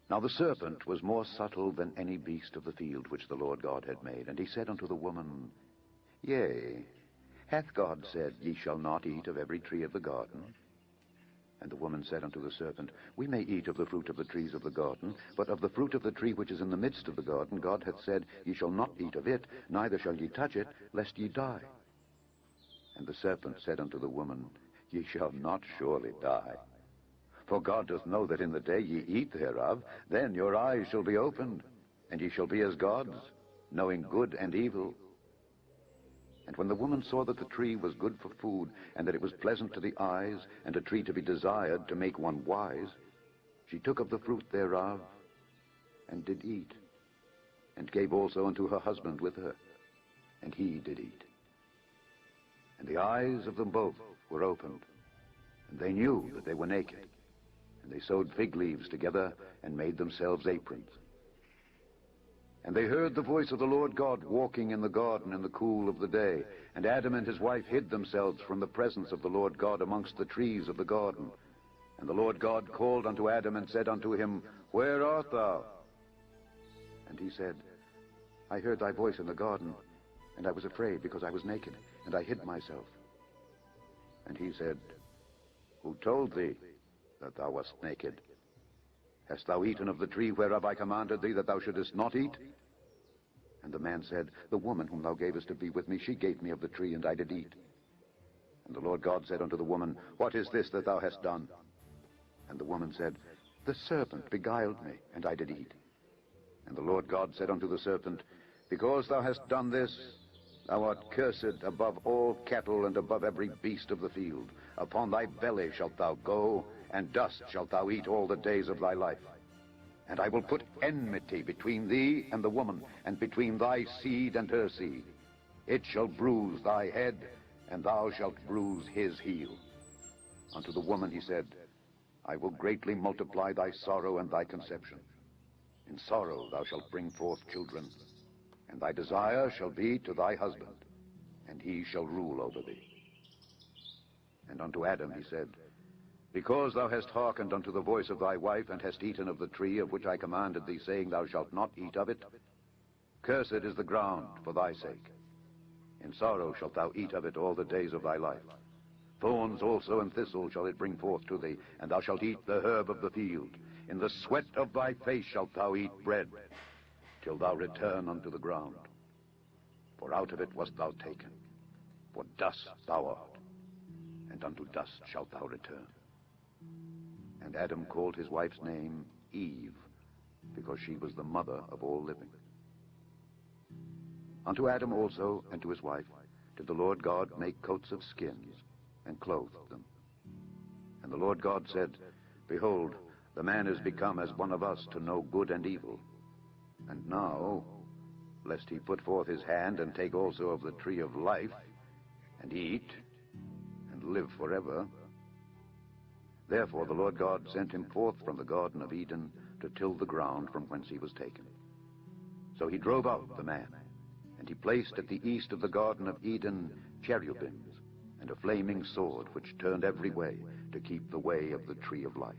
Now the serpent was more subtle than any beast of the field which the Lord God had made. And he said unto the woman, Yea, hath God said, Ye shall not eat of every tree of the garden? And the woman said unto the serpent, We may eat of the fruit of the trees of the garden, but of the fruit of the tree which is in the midst of the garden, God hath said, Ye shall not eat of it, neither shall ye touch it, lest ye die. And the serpent said unto the woman, Ye shall not surely die. For God doth know that in the day ye eat thereof, then your eyes shall be opened, and ye shall be as gods, knowing good and evil. And when the woman saw that the tree was good for food, and that it was pleasant to the eyes, and a tree to be desired to make one wise, she took of the fruit thereof, and did eat, and gave also unto her husband with her, and he did eat. And the eyes of them both were opened, and they knew that they were naked. And they sewed fig leaves together, and made themselves aprons. And they heard the voice of the Lord God walking in the garden in the cool of the day. And Adam and his wife hid themselves from the presence of the Lord God amongst the trees of the garden. And the Lord God called unto Adam, and said unto him, Where art thou? And he said, I heard thy voice in the garden, and I was afraid, because I was naked, and I hid myself. And he said, Who told thee that thou wast naked? Hast thou eaten of the tree whereof I commanded thee that thou shouldest not eat? And the man said, The woman whom thou gavest to be with me, she gave me of the tree, and I did eat. And the Lord God said unto the woman, What is this that thou hast done? And the woman said, The serpent beguiled me, and I did eat. And the Lord God said unto the serpent, Because thou hast done this, thou art cursed above all cattle, and above every beast of the field. Upon thy belly shalt thou go, and dust shalt thou eat all the days of thy life. And I will put enmity between thee and the woman, and between thy seed and her seed. It shall bruise thy head, and thou shalt bruise his heel. Unto the woman he said, I will greatly multiply thy sorrow and thy conception. In sorrow thou shalt bring forth children, and thy desire shall be to thy husband, and he shall rule over thee. And unto Adam he said, Because thou hast hearkened unto the voice of thy wife, and hast eaten of the tree of which I commanded thee, saying, Thou shalt not eat of it, cursed is the ground for thy sake. In sorrow shalt thou eat of it all the days of thy life. Thorns also and thistles shall it bring forth to thee, and thou shalt eat the herb of the field. In the sweat of thy face shalt thou eat bread, till thou return unto the ground. For out of it wast thou taken, for dust thou art, and unto dust shalt thou return. And Adam called his wife's name Eve, because she was the mother of all living. Unto Adam also and to his wife did the Lord God make coats of skins, and clothed them. And the Lord God said, Behold, the man is become as one of us to know good and evil. And now, lest he put forth his hand, and take also of the tree of life, and eat, and live forever. Therefore the Lord God sent him forth from the Garden of Eden to till the ground from whence he was taken. So he drove out the man, and he placed at the east of the Garden of Eden cherubims, and a flaming sword which turned every way to keep the way of the tree of life.